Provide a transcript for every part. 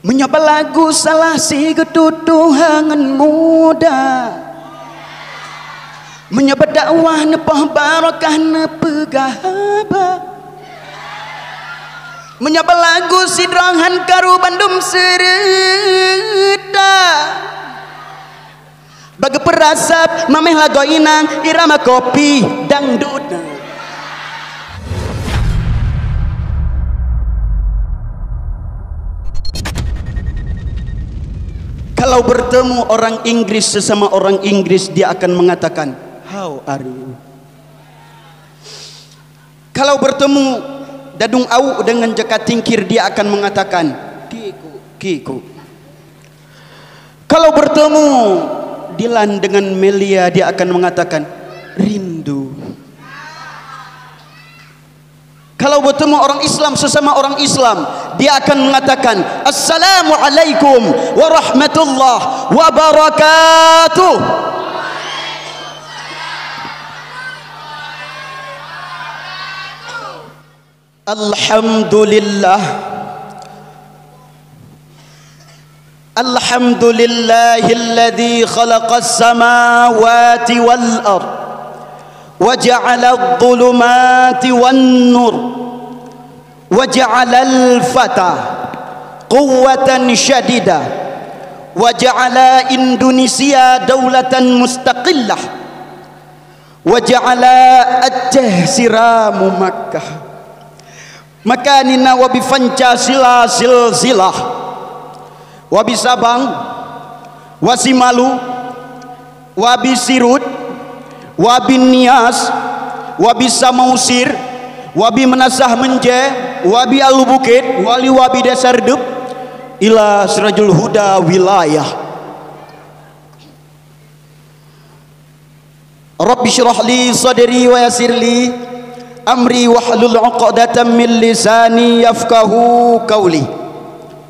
Menyapa lagu salah si ketutuhangan muda, menyapa dakwah nepah barakah nepegahaba, menyapa lagu sidrangan karu bandum sereda, bagi perasap mameh lagu inang irama kopi dangdut. Kalau bertemu orang Inggris sesama orang Inggris, dia akan mengatakan how are you. Kalau bertemu Dadung Au dengan Jaka Tingkir, dia akan mengatakan kiku kiku. Kalau bertemu Dilan dengan Melia, dia akan mengatakan rindu. Kalau bertemu orang Islam sesama orang Islam, dia akan mengatakan Assalamualaikum warahmatullahi wabarakatuh. Alhamdulillah, alhamdulillahilladzi khalaqas samawati wal ardh وجعل الظلمات والنور وجعل الفتى قوة شديدة وجعل إندونيسيا دولة مستقلة وجعل التهسرام مكة مكاننا وبفنجا سلسلة وبسبang وسمالو وبسirut wabi Nias, wabi Samausir, wabi Menasah Menje, wabi Alubukit, wabi Dasar Dep, ila Sirajul Huda wilayah. Rabbi syrah li sadri wa yassir li amri wahlul 'uqdatam min lisani yafqahu qawli.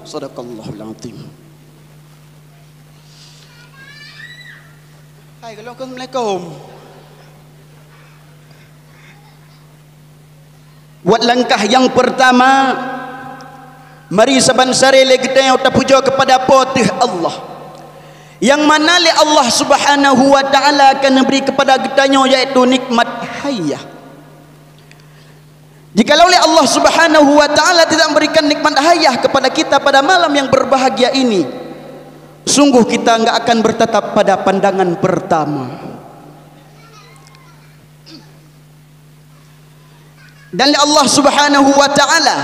Shadaqallahul 'azim. Hai, assalamualaikum. Buat langkah yang pertama, mari saban sare le kita yang puja kepada potih Allah, yang mana le Allah Subhanahu wa taala akan beri kepada kita yaitu nikmat hayah. Jikalau le Allah Subhanahu wa taala tidak memberikan nikmat hayah kepada kita pada malam yang berbahagia ini, sungguh kita enggak akan bertetap pada pandangan pertama. Dan Allah Subhanahu wa taala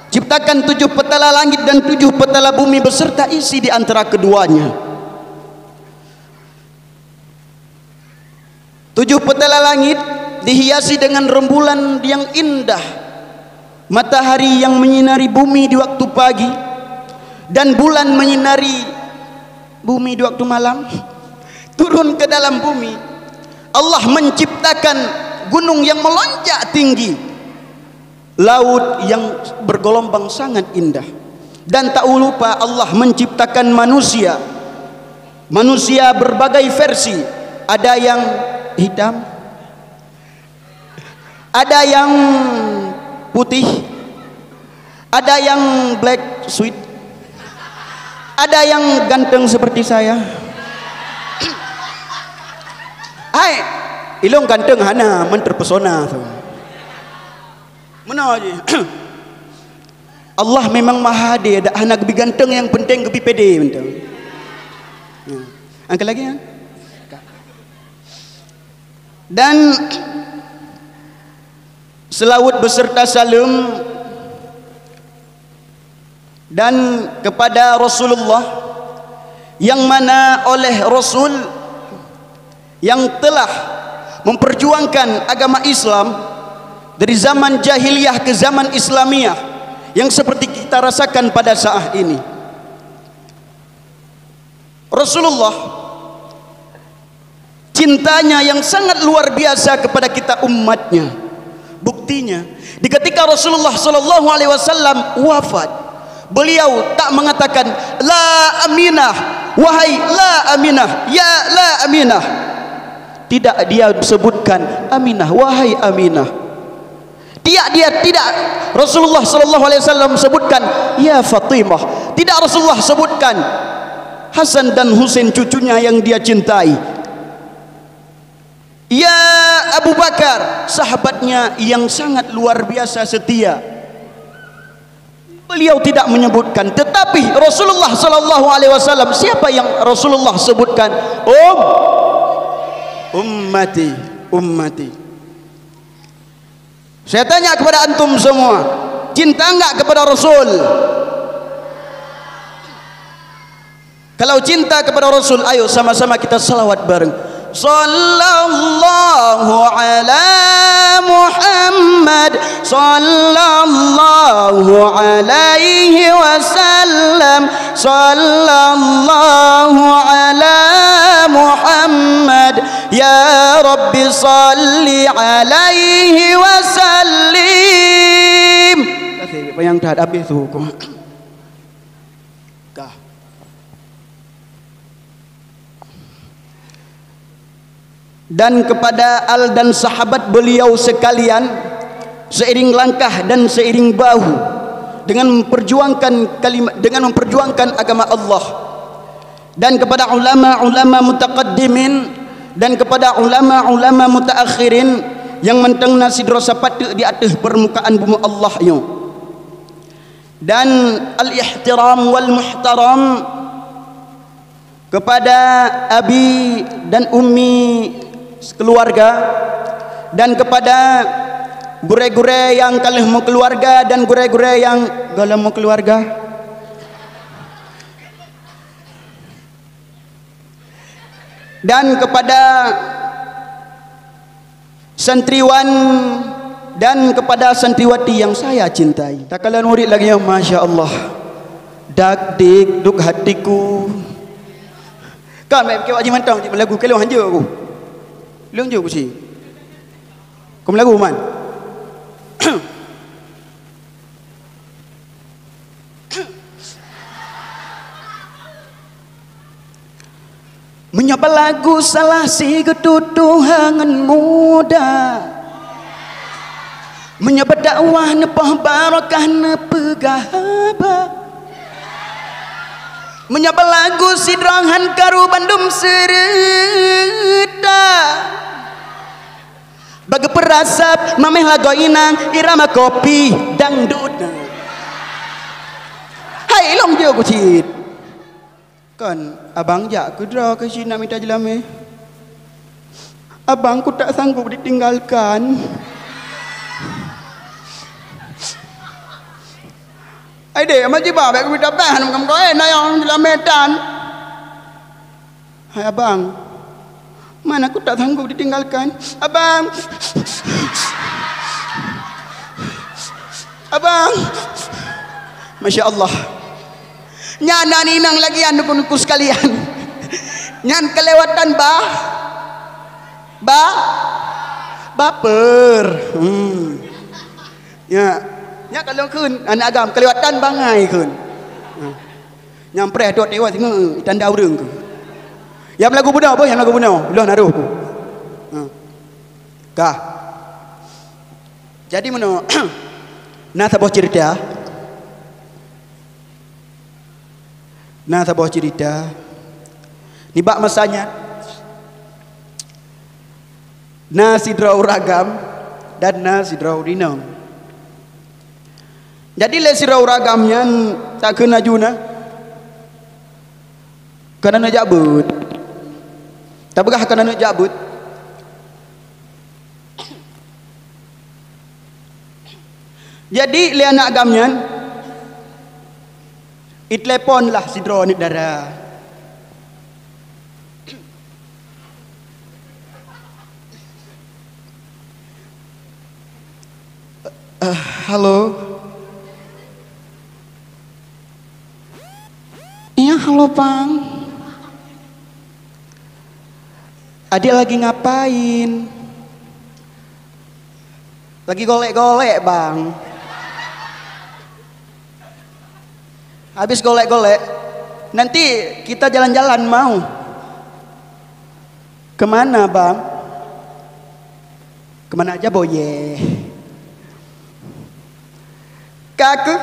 ciptakan 7 petala langit dan 7 petala bumi beserta isi di antara keduanya. 7 petala langit dihiasi dengan rembulan yang indah, matahari yang menyinari bumi di waktu pagi, dan bulan menyinari bumi di waktu malam. Turun ke dalam bumi, Allah menciptakan gunung yang melonjak tinggi, laut yang bergelombang sangat indah, dan tak lupa Allah menciptakan manusia. Manusia berbagai versi, ada yang hitam, ada yang putih, ada yang black sweet, ada yang ganteng seperti saya. Hai, ilong ganteng hana men terpesona tu. Mana je? Allah memang maha adil, dak hana gebi ganteng, yang penting gebi pede betul. Angkat lagi ya. Dan selawat beserta salam dan kepada Rasulullah, yang mana oleh Rasul yang telah memperjuangkan agama Islam dari zaman jahiliyah ke zaman Islamiyah yang seperti kita rasakan pada saat ini. Rasulullah cintanya yang sangat luar biasa kepada kita umatnya. Buktinya di ketika Rasulullah sallallahu alaihi wasallam wafat, beliau tak mengatakan la Aminah, wahai la Aminah, ya la Aminah. Tidak, dia sebutkan Aminah, wahai Aminah. Tidak Rasulullah sallallahu alaihi wasallam sebutkan ya Fatimah, tidak Rasulullah sebutkan Hasan dan Husain cucunya yang dia cintai. Ya Abu Bakar, sahabatnya yang sangat luar biasa setia. Beliau tidak menyebutkan, tetapi Rasulullah sallallahu alaihi wasallam, siapa yang Rasulullah sebutkan? Ummati. Saya tanya kepada antum semua, cinta enggak kepada Rasul? Kalau cinta kepada Rasul, ayo sama-sama kita salawat bareng. Sallallahu ala Muhammad, sallallahu alaihi wasallam, sallallahu ala Muhammad, ya Rabbi salli alaihi wasallim. Kasih yang dah habis tu. Dan kepada al dan sahabat beliau sekalian, seiring langkah dan seiring bahu dengan memperjuangkan kalimat, dengan memperjuangkan agama Allah, dan kepada ulama-ulama mutaqaddimin dan kepada ulama-ulama mutaakhirin yang menteng nasi dosa patu di atas permukaan bumi Allah yo. Dan al-ihtiram wal muhtaram kepada abi dan ummi keluarga, dan kepada gure-gure yang kalih mau keluarga dan gure-gure yang galau mau keluarga, dan kepada santriwan dan kepada santriwati yang saya cintai. Tak kalah murid lagi ya, Masya Allah. Dak dik duk hatiku. Kan mai ke wajib mantang lagu kalau hanja aku. Leung je kusi. Kau lagu man. Menyapa lagu salah si ketutuhangan muda, menyapa dakwah nepah barakah nepegahaba, menyapa lagu sidrangan karu bandum serita, bagi perasap mameh lagu inang irama kopi dangdut. Hai long je kucit. Kan abang jak ku draw ke sini nak minta jelame. Abang ku tak sanggup ditinggalkan. Ai dek macam ba baik ku minta bahan kamu kau nak yang jelame tan. Hai abang, mana aku tak sanggup ditinggalkan. Abang, abang, Masya Allah. Nyana ninang lagi anuku sekalian. Nyan kelewatan baper. Ya, nya kalau kun anak agam kelewatan bangai kun. Nyampreh dot dewa tengok tanda urang ku. Yang lagu budak apa? Yang lagu budak. Belah naruh ku. Kah. Jadi mana nah sebuah cerita. Nah sebuah cerita ni bak masanya na sidrau ragam dan na sidrau dinam. Jadi le sidrau ragamnya tak kena juna kerana nak jabut, tak begah kerana nak jabut. Jadi le anak agamnya telepon lah si drone dara. Halo. Iya halo bang. Adik lagi ngapain? Lagi golek-golek bang. Habis golek-golek, nanti kita jalan-jalan mau. Kemana bang? Kemana aja boye. Kaku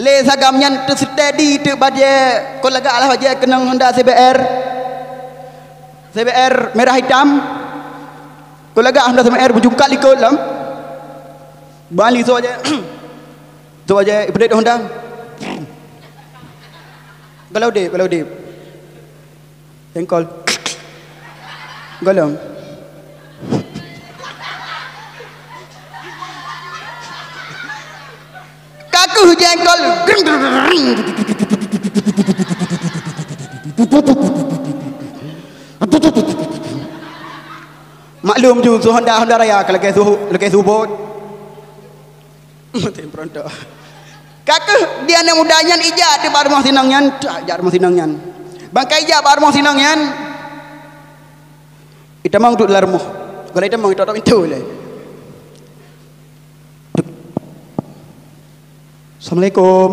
le sagam nyan tu steady tu baje ko laga lah baje kenang Honda CBR merah hitam ko laga Honda CBR berjungkat likut lam bali so aja tu aja update Honda kalau dia engkol golong kaku jengkol maklum ju Honda Raya kalau ke subot mati pronto kaku dia anak mudanya ijat di baru mau sinangnya bangkai ijat baru mau sinangnya kita mau duduk dalam rumah kalau kita mau kita tak pintu lah. Assalamualaikum.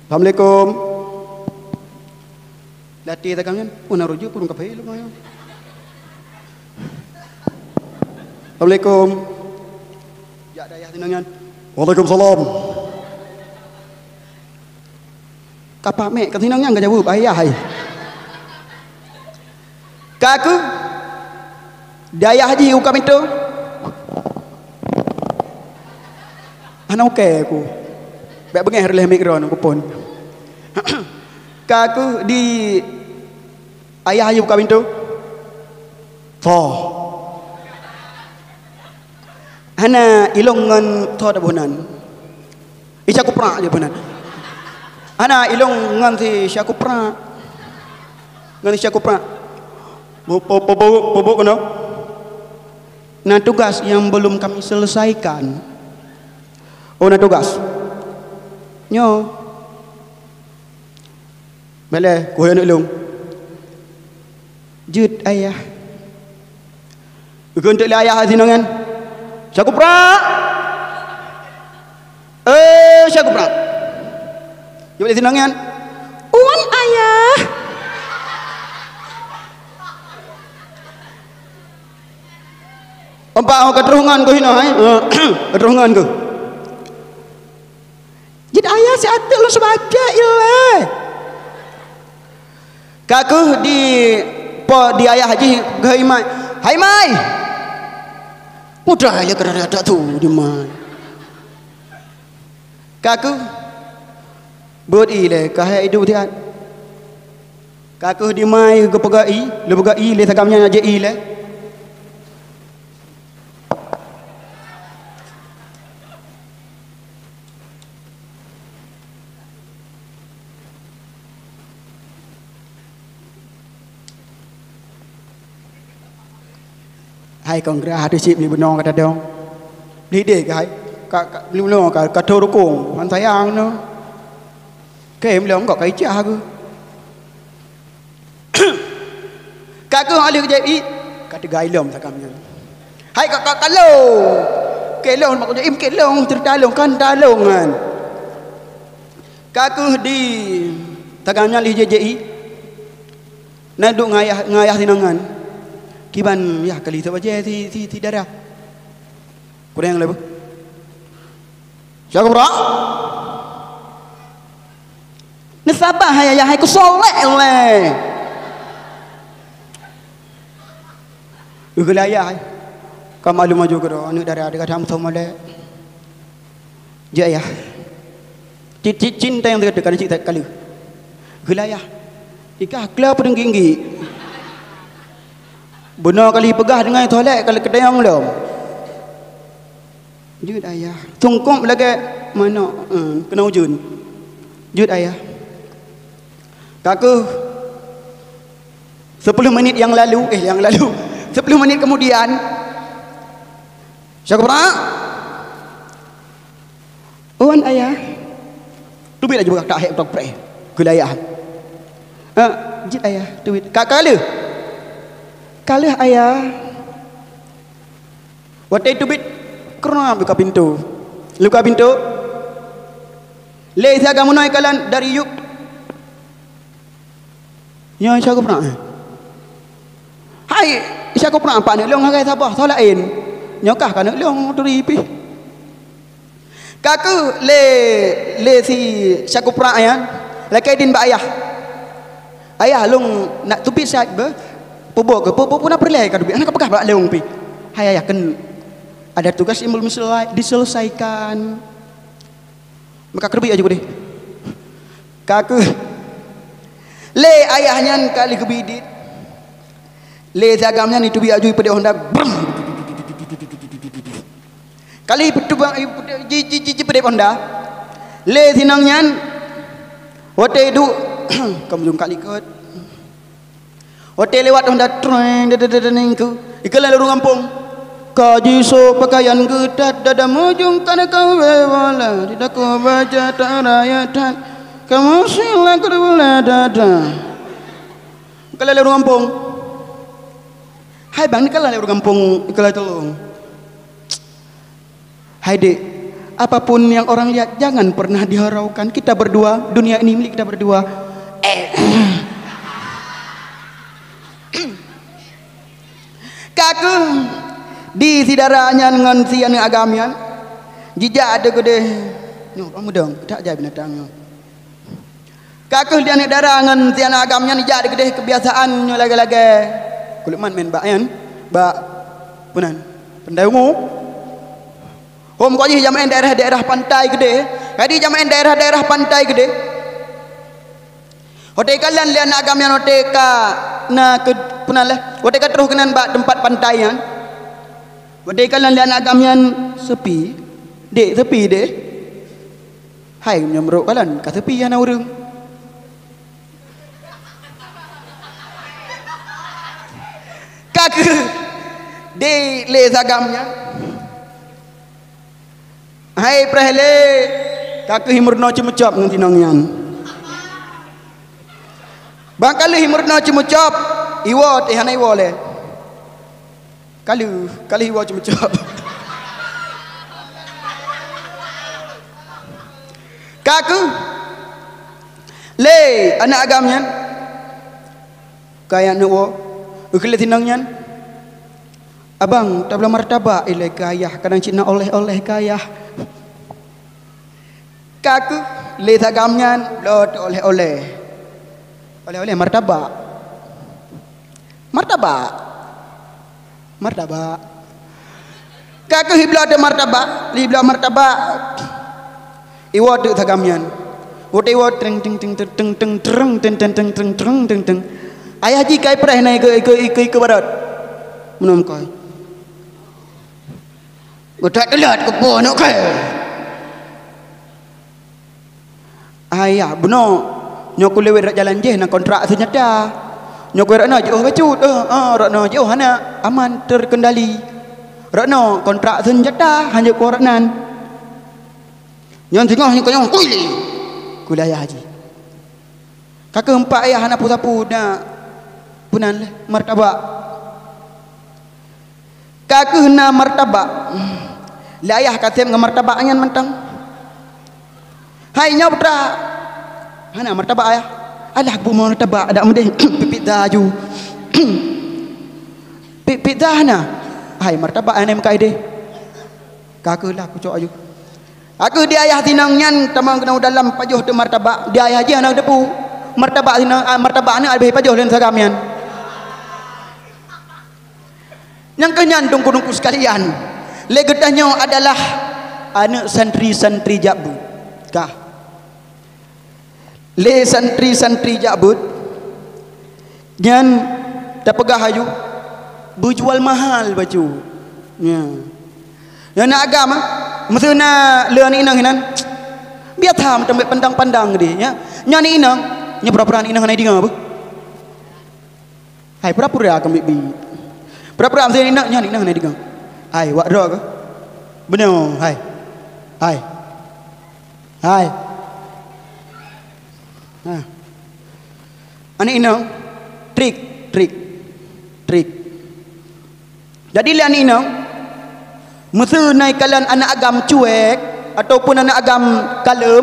Assalamualaikum. Lati tak kami pun rujuk pun kapai lu mayo. Assalamualaikum. Ya dayah tinangan. Waalaikumsalam. Kapak mek ketinangnya enggak jawab ayah hai. Kaku dayah haji ukam itu anak okey aku baik bengeh releh mikron aku pun kaku di ayah haji ukam itu ana ilong ngan tho da bonan isya kupra je bonan ana ilong ngan si sya kupra ngan sya kupra Bobo kena. Nah tugas yang belum kami selesaikan. Oh nah tugas. Nyo. Boleh, kau yang nak long. Jut ayah. Bukan untuk ayah hazinangan. Syaku prak. Syaku prak. Jom hazinangan. Uan ayah. Empat keterungan ku hina keterungan ku. Jadi ayah si atuk lu sebagai ilah. Kaku di ayah haji gai mai. Hai mai. Mudah ya kerana ada tu di mai. Kaku buat ilah kahai hidup dia. Kaku di mai ke pegai, lu pegai le sagamnya aja ilah. Hai kongres ada sip ni benong kata dong. Ni dia ke hai. Kak belum kak rukung. Man sayang no. Kem belum kok kai cah aku. Kak ku ali ke i kata gai lom takamnya. Hai kak kalau. Kelong mak im kelong tertalong kan talongan. Kak ku di takamnya li JJI. Naduk ngayah sinangan. Kiban ya kali tu aja ti darah. Kurang lagi. Siapa bro? Nasabah ya hai ku soleh le. Ugelaya hai. Kamu malu maju ke anu darah dekat ham semua le. Jaya. Cinta yang dekat cinta kali. Ugelaya. Ika kelap pedenggi. Benar kali pegah dengan toilet kalau kedayang belum. Jud ayah. Tungkuk lagi mana kena ujun. Jud ayah. Kaku 10 minit yang lalu 10 menit kemudian Syakura Wan ayah. Tu bila juga tak hek tok pre. Kulayah. Jid ayah tu kak Kalah ayah. Waktu itu bit kerana buka pintu. Luka pintu. Le saya kamu naik kalan dari yuk. Ya saya pernah. Hai, saya pernah apa ni? Long hagai sabah, salain. Nyokah kan long tu ripi. Kaku le si syakupra ya. Lekai din ba ayah. Ayah long nak tupi sat be. Pobo ke popo nak perlai ka dubi. Anak apakah ba leung pi. Hai ayah kan ada tugas yang belum diselesaikan. Maka kerbi aja deh. Kaku le ayahnya kali kebidit. Le zagamnya ni tubi aju pada Honda. Kali betul ji pada Honda. Le sinangnya hotel du kamu jung kali kot. Hotel lewat Honda train ku. Ikala lalu kampung. Kaji so pakaian gedat dada mujung kana kau wala tidak kau baca tak rayatan kamu sila kedua dada. Ikala lalu kampung. Hai bang, ni kalau lalu kampung ikala tolong. Hai dek, apapun yang orang lihat jangan pernah diharaukan. Kita berdua, dunia ini milik kita berdua. Kaku di sidaranya dengan sian agamian jijak ada gede no kamu dong tak jadi binatangnya. Kaku dia ni darah dengan sian agamian jijak ada gede kebiasaan nyo lagi-lagi kulit man main bayan ba punan pandai umum hom kau ni jamaah daerah-daerah pantai gede kadi jamaah daerah-daerah pantai gede hotel kalian lian agamian hotel ka na ke punalah hotel ka terus kenan ba tempat pantaian hotel kalian lian agamian sepi dek sepi dek hai nyamruk kalian ka sepi ana urang kaku de le zagamnya hai prehle kaku himurno cumucap ngan tinangyan bang kali himurno cumucap iwo teh hanai wole kali iwo cumucap kaku le anak agamnya kaya nuwo ukile tinangnya abang tabla martabak ilai kayah kadang cina oleh-oleh kayah kaku le sagamnya lot oleh-oleh martabak kaku hibla ada martabak iwo tu sagamnya wote iwo teng ayah ji kai pernah naik ke barat menum kai godak telat ke po nak kai ayah benar nyoku lewat jalan je nak kontrak senjata nyoku rakna jauh bacut rakna jauh hana aman terkendali rakna kontrak senjata hanya ku raknan nyon tengah ni kau kuli ayah haji kakak empat ayah anak pusapu nak punan martabak kakak na martabak la ayah katem dengan martabak anyan mentang hai nyabra hana martabak ayah alah bu martabak ada mendeh pipit daju pipit dahna hai martabak anem kai deh kakak lah aku cok aju aku dia ayah tinang nyan tamang kena dalam pajuh tu martabak dia ayah je anak depu martabak tinang martabak anak lebih pajuh lain sagamian yang kenyandung gunungku sekalian legetahnya adalah anak santri-santri Jabut kah le santri-santri Jabut nyan tak pegah haju berjual mahal baju ya yang nak agama mesti nak learn inang hinan biar tham tempat pandang-pandang dia ya nyani inang nya pura-pura inang hanai dinga apa hai pura-pura kami bi pura-pura mesti inang nyani inang hanai dinga hai wak ro ke benar hai ani inang trik jadi lian inang mesti naik kalian anak agam cuek ataupun anak agam kalem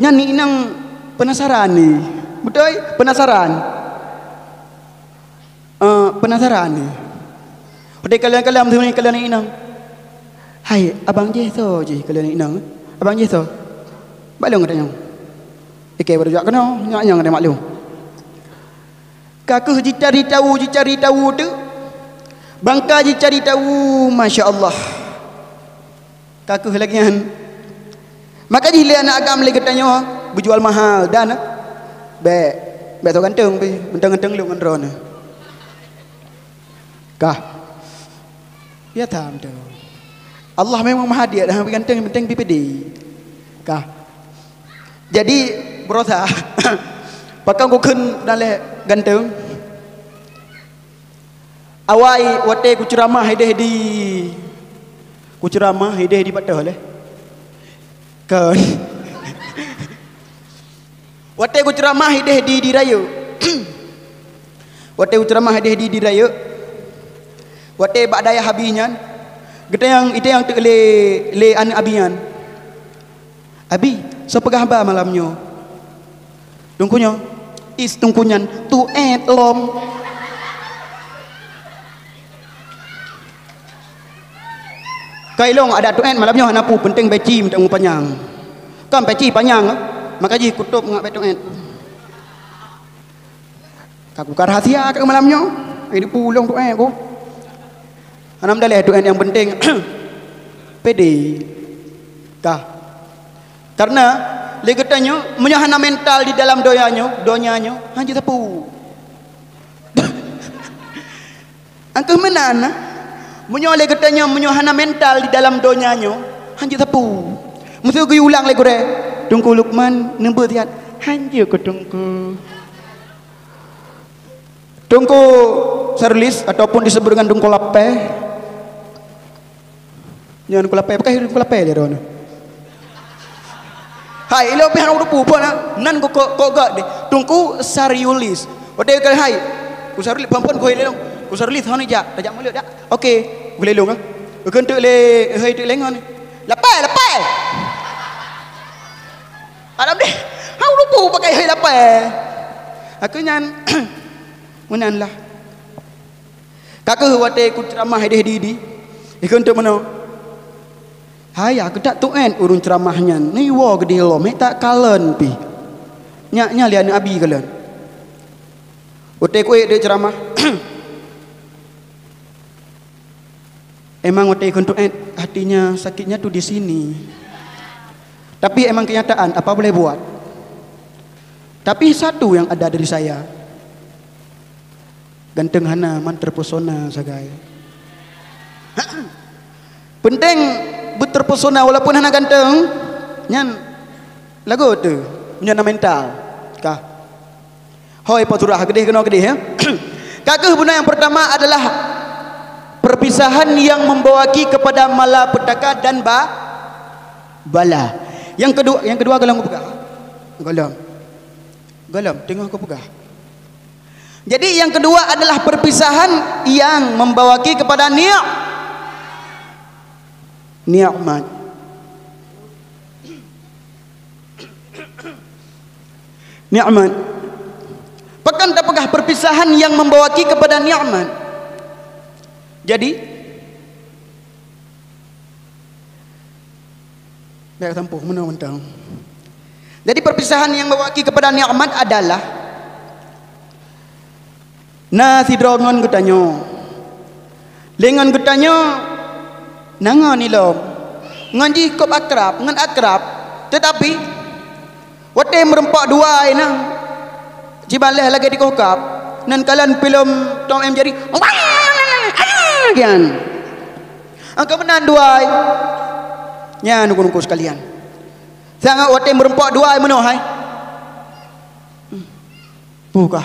nyanyi inang penasaran ni betul penasaran ni udah kalian mesti naik kalian inang hai abang je so je kalian inang abang je tu maklum katanya ikai baru jak kena nyak-nyak ada maklum kakak ji cari tahu tu bangka ji cari tahu masya-Allah kakak lagi kan maka ji le anak agam le katanya berjual mahal dan be tu ganteng pi mentang-mentang lu ngendron kah ya tam tu Allah memang maha dia dah ganteng penting PPD kah jadi berosa pakang ko keun dale ganteng awai wate ku ceramah hede ku ceramah hede patah le kan wate ku ceramah hede di raya wate ku ceramah hede di raya wate bak daya habinyan gede yang itu yang le an abian abi sepegah ba malamnya tungkunya is tungkunyan tu lom kailong ada tu malamnya hanapu penting beci minta panjang kan beci panjang maka ji kutub ngak betu kaku rahasia ke malamnya ini pulong tu ko anam daleh tu yang penting pede kah karena legetanya menyahana mental di dalam donyanya hanya tepu angkah menana menyoleh getanya menyahana mental di dalam donyanya hanya tepu mesti gue ulang lagi gore tungku Lukman nembe tiat hanya ke tungku serlis ataupun disebut dengan tungku lapeh jangan kulape pakai kulape dia dona hai ilo pe hanu rupu pona nan ko gak de tungku sariulis ode kali hai ku sariulis pampon ko ile ku sariulis hanu ja tajak mulut dak okey boleh long ah kentuk le hai tu lengon lape alam deh hanu rupu pakai hai lape aku nyan munan lah kakak wate ku ceramah di kentuk mana hai aku tak tuen urun ceramahnya ni wo gede lo me tak kalen pi nya lian abi kalen ote ko de ceramah emang ote kun tuen hatinya sakitnya tuh di sini tapi emang kenyataan apa boleh buat tapi satu yang ada dari saya ganteng hana man terpesona sagai penting terpesona walaupun hana ganteng nyan lagu tu punya mental kah hoi paturah gede kena gede ya kakak benda yang pertama adalah perpisahan yang membawaki kepada malapetaka dan bala yang kedua galang aku pegang galang tengok aku pegang jadi yang kedua adalah perpisahan yang membawaki kepada nikmat pekan tak pegah perpisahan yang membawaki kepada nikmat jadi biar tempuh menang-mentang jadi perpisahan yang membawaki kepada nikmat adalah nasi drongon getanyo lengan getanyo nangan ni lom ngaji kop akrab ngan akrab tetapi wate merempak dua ina cibaleh lagi di kokap nan kalian film Tom M Jerry kan angka menan dua nya nunggu sekalian sangat wate merempak dua meno hai buka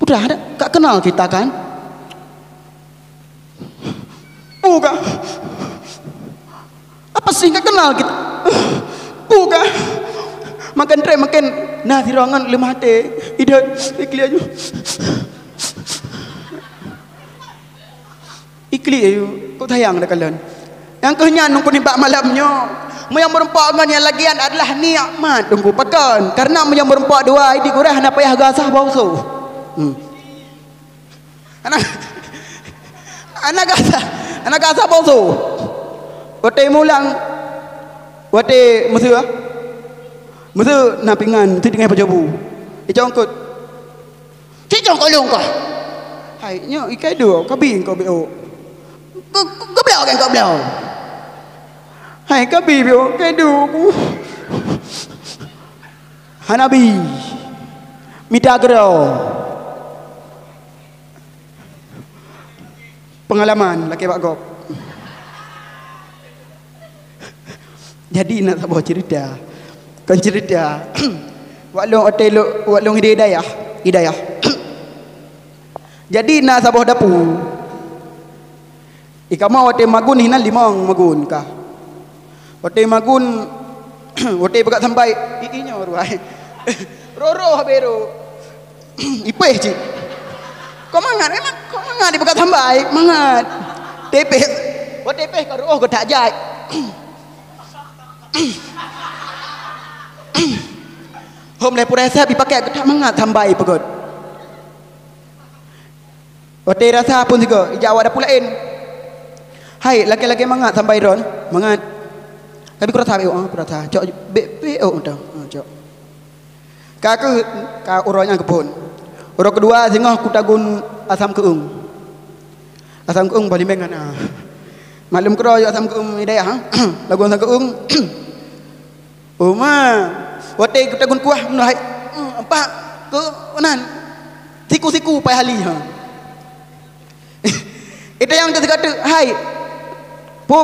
udah ada gak kenal kita kan bukan apa sih gak kenal kita bukan makan tray makan nasi ruangan lemah teh ide ikli aja ikli aja kok tayang dah kalian yang kenyang nunggu nimpak malamnya yang berempat dengan yang lagian adalah nikmat tunggu pakan karena yang berempat dua ini kurang nak payah gasah bausu anak gasah bausu otai mulang Wate musuh ah. Musuh na pingan tu dengan pajabu. Icongkut. Cicong kolong kau. Hai nyo ikai dua kabi kau bio. Kau belau kan kau belau. Hai kabi bio kai dua. Hanabi. Mitagro. Pengalaman laki Pak Gop. Jadi nak sabar cerita. Kan cerita. Waklong hidayah. Jadi nak sabar dapur. Ikama wate magun hina limang magun kah. Wate magun wate bekat sampai inya ruai. Roro habero. Ipeh cik. Kau mangat emang kau mangat di bekat sampai mangat. Tepeh. Wate tepeh kau roh kau tak jai. Hom le purasa dipakai ketak mangat sampai pegot. Ote rasa pun juga ijawat ada pulain. Hai laki-laki mangat sampai ron, mangat. Tapi kurang tahu kurasa. Cok be dah. Cok. Ka urangnya kebun. Urang kedua singah kutagun asam keung. Asam keung paling bengan ah. Maklum kero asam keung hidayah. Lagu asam keung. Ma, wate kita gun kuah menai. Apa ke nan? Siku-siku pai hali ha. Itu yang kita kata, hai. Po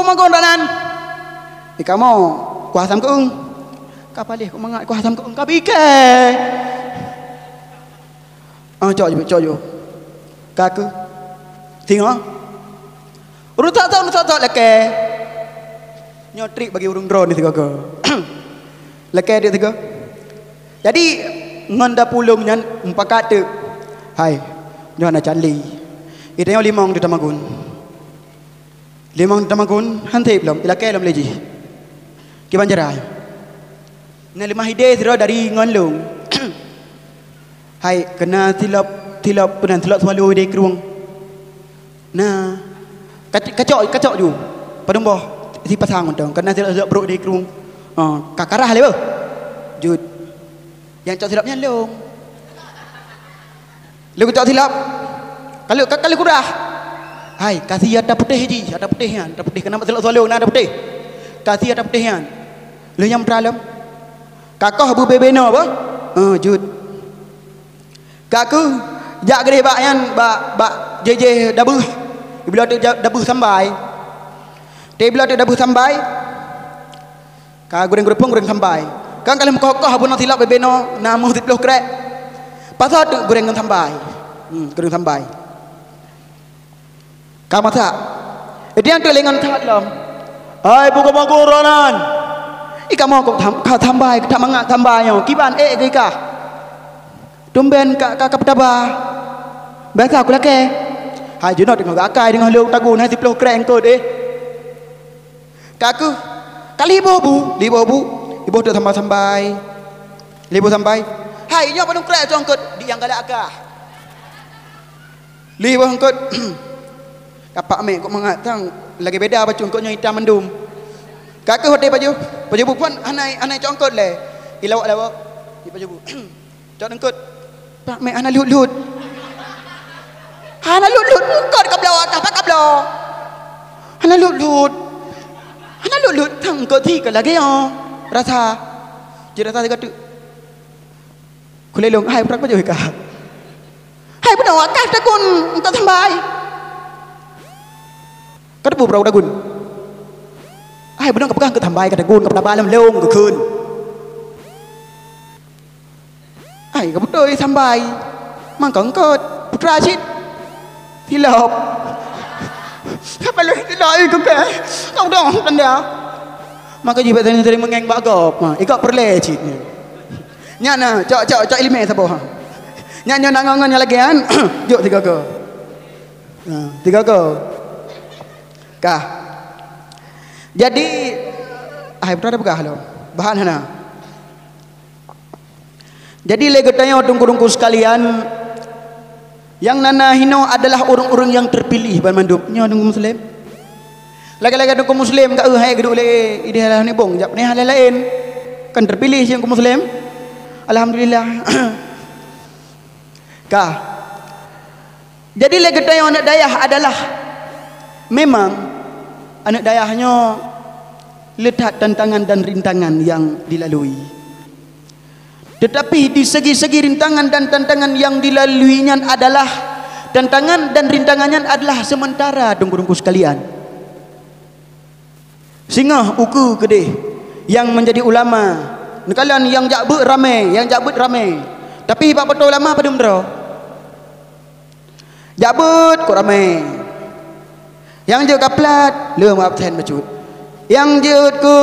magon danan. Ikamo kuah asam keung. Kapalih kau mangat kuah asam keung ka bike. Cok jo. Kaku. Tengok. Urut tak leke. Nyotrik bagi urung drone ni tiga ke. Leke dia tiga. Jadi ngan dah pulungnya empat kata. Hai, jangan nak cali. Itu yang limang di tamagun. Limang di tamagun, hantai belum. Leke belum lagi. Kiban jerai. Nah lima hidayah sira dari nganlung. Hai, kena tilap penan tilap selalu di kerung. Nah, kacok ju. Padumboh. Si pasang undang karena tidak beruk di kerung. Kakarah le Jud. Yang cok silapnya long. Lu cok silap. Kalau kurah. Hai, kasih ada putih ji, ada putihan, ada putih kenapa silap solong ada putih. Kasih ada putihan. Lu yang pralam. Kakah bu bebeno apa? Jud. Kaku jak gede bak yan bak JJ dabuh. Bila tu dabuh sampai. Tebla tu dah sampai. Ka goreng sampai. Kan kalau kokoh pun nak silap bebeno namu 10 krek. Pasal tu goreng sampai. Goreng sampai. Ka masak. Itu yang tu lengan tak dalam. Hai buka maguranan. Ika mau kau sampai, tak mangat sampai yo. Kiban ke ka. Tumben ka petaba. Biasa aku lake. Hai junot dengan akai dengan lu tagun 10 krek engkau deh. Kaku kali ibu tu sampai hai nyo padung krek congkut di yang galak akah libo hangkut kapak mek kok mengatang lagi beda apa congkutnya hitam mendum kaku hote baju pun anai congkut le ilawak di baju cok hangkut pak mek ana lut kod kablo akah pak kablo ana lut Ana lut tang ko thi ka lagi rasa je rasa dekat tu kulelong hai prak baju ka hai pun awak ta kun tak sampai ka tu brau dagun hai pun ka pegang ka sampai ka dagun ka pada lam leong ka keun hai ka betul sampai mang ka putra chit tilop apa lu tilai ke kau dong tanda maka jibat tadi dari mengeng bagop ikut perlecit nya na cok ilmu sabo nya nangangan lagi kan jok tiga ke kah jadi berada bekah lo bahan hana jadi legetanya tungku sekalian. Yang nana hino adalah orang-orang yang terpilih bermandupnya orang Muslim. Lagi-lagi dukung Muslim kat hai geduk le ideal ni bong jap ni hal lain. Kan terpilih yang Muslim. Alhamdulillah. Kah. Jadi lagi tayang anak dayah adalah memang anak dayahnya letak tantangan dan rintangan yang dilalui. Tetapi di segi-segi rintangan dan tantangan yang dilaluinya adalah tantangan dan rintangannya adalah sementara tunggu-tunggu sekalian. Singah uku kedih yang menjadi ulama. Kalian yang jakbut ramai, Tapi bab betul ulama pada umrah. Jakbut kok ramai. Yang je kaplat, le absen bacut. Yang je ke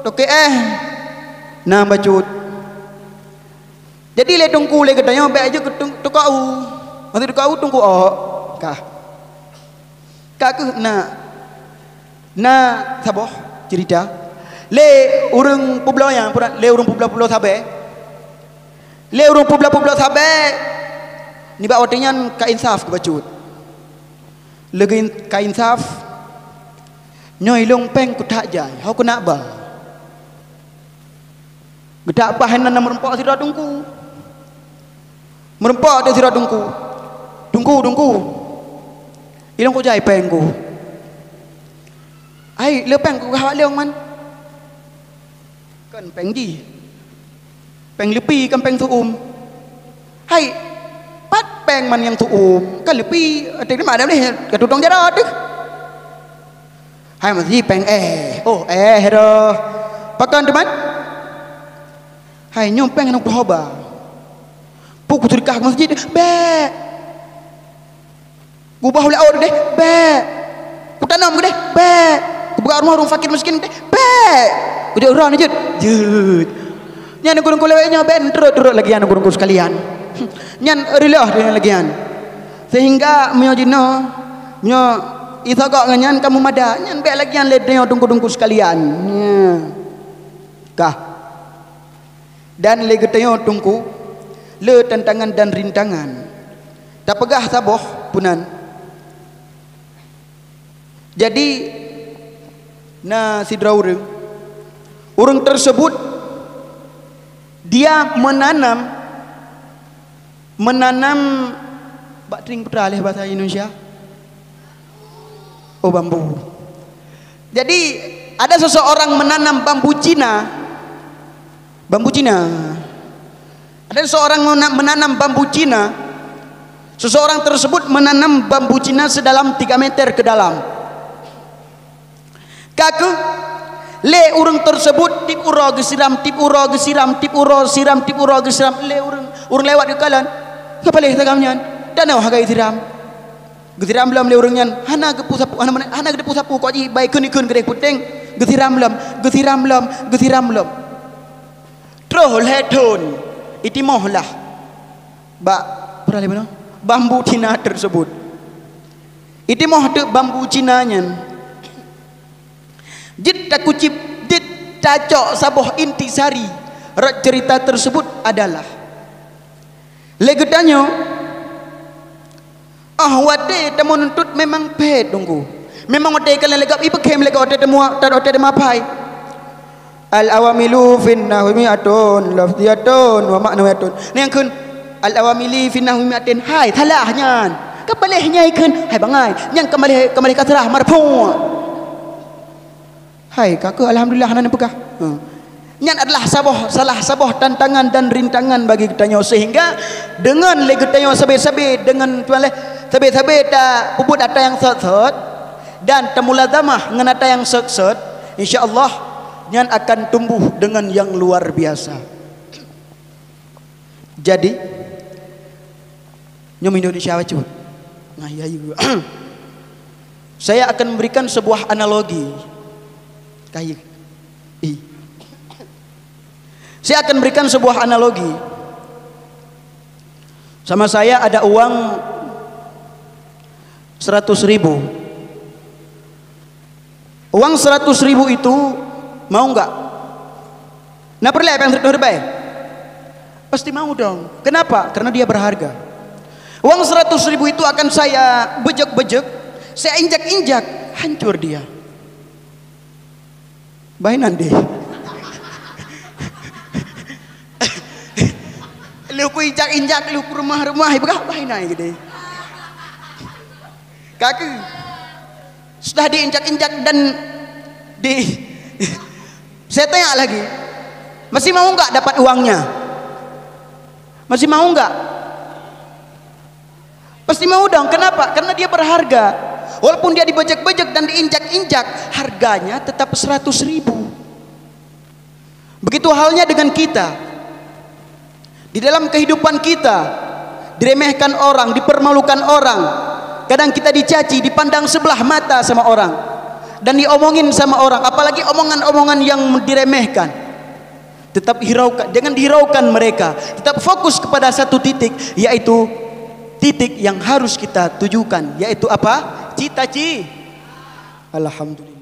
tokek nah bacut. Jadi le tunggu le katanya baik aja ke tukau. Mesti tukau tunggu kah. Kah ke saboh cerita le urang pulau yang le urang pulau sabe le urang pulau sabe ni ba otenyan ka insaf ke bacut legi ka insaf nyoi long peng ku tak jai hau ku nak ba gedak bahanan merempok sira tungku merempok de sira tungku ilong ku jai peng ku ai lepeng ku hawak leong man kan peng di peng lepi kan peng tuum hai pat peng man yang tuum kan lepi ada di mana ni ka tutong jarat tu hai masih peng hero pakan teman hai nyom peng nang hoba pu ku turikah masjid be gubah oleh or deh be ku tanam deh be buka rumah orang fakir miskin deh baik udah orang aja jut nyan gurung kulewenya ben terus lagi an gurung sekalian nyan rilah dengan lagian sehingga menyojino menyo isagak ngan kamu mada nyan baik lagian ledenya tunggu sekalian kah dan legetenya tunggu le tantangan dan rintangan tak pegah saboh punan jadi sidra orang tersebut dia menanam batring putra oleh bahasa Indonesia bambu. Jadi ada seseorang menanam bambu Cina ada seseorang menanam bambu Cina. Seseorang tersebut menanam bambu Cina sedalam 3 meter ke dalam. Kaku le urang tersebut tip uro gesiram le urang lewat di kalan kapaleh tagamnya danau hagai siram gesiram lam le urangnya hana gepu sapu ko ji baik kun gede puteng gesiram lam troh ledon itimohlah ba pernah mana bambu Cina tersebut itimoh de bambu Cina nya jid takucip jid cacok saboh intisari cerita tersebut adalah legedanyo wade temu nuntut memang pet tunggu memang wade kalian legap ibekem lega wade temu wade mapai al awamilu fin nahwi atun lafdiyatun wa ma'nawatun ni yang kun al awamili fin nahwi atin hai thalahnya kebalehnya ikun hai bangai yang kembali kasrah marfu hai kakak alhamdulillah hanan pekah. Nyan adalah salah saboh tantangan dan rintangan bagi kita sehingga dengan le kita sabe-sabe dengan sabe-sabe ta puput ata yang set dan temulazamah dengan ata yang set insyaallah nyan akan tumbuh dengan yang luar biasa. Jadi nyom Indonesia wacu. Ngayayu. Saya akan memberikan sebuah analogi. Saya akan berikan sebuah analogi. Sama saya ada uang 100.000. Uang 100.000 itu mau enggak? Nah perlu apa yang terbaik? Pasti mau dong. Kenapa? Karena dia berharga. Uang 100.000 itu akan saya bejek-bejek, saya injak-injak hancur dia. Bainan deh. Lu ku injak-injak lu ku rumah-rumah berapa bainan gitu. Kaki sudah diinjak-injak dan saya tanya lagi, masih mau nggak dapat uangnya? Masih mau nggak? Pasti mau dong. Kenapa? Karena dia berharga. Walaupun dia dibejek-bejek dan diinjak-injak, harganya tetap 100.000. Begitu halnya dengan kita. Di dalam kehidupan kita, diremehkan orang, dipermalukan orang. Kadang kita dicaci, dipandang sebelah mata sama orang, dan diomongin sama orang, apalagi omongan-omongan yang diremehkan. Tetap hiraukan, jangan dihiraukan mereka. Tetap fokus kepada satu titik, yaitu titik yang harus kita tujukan, yaitu apa? Cita-cita. Alhamdulillah.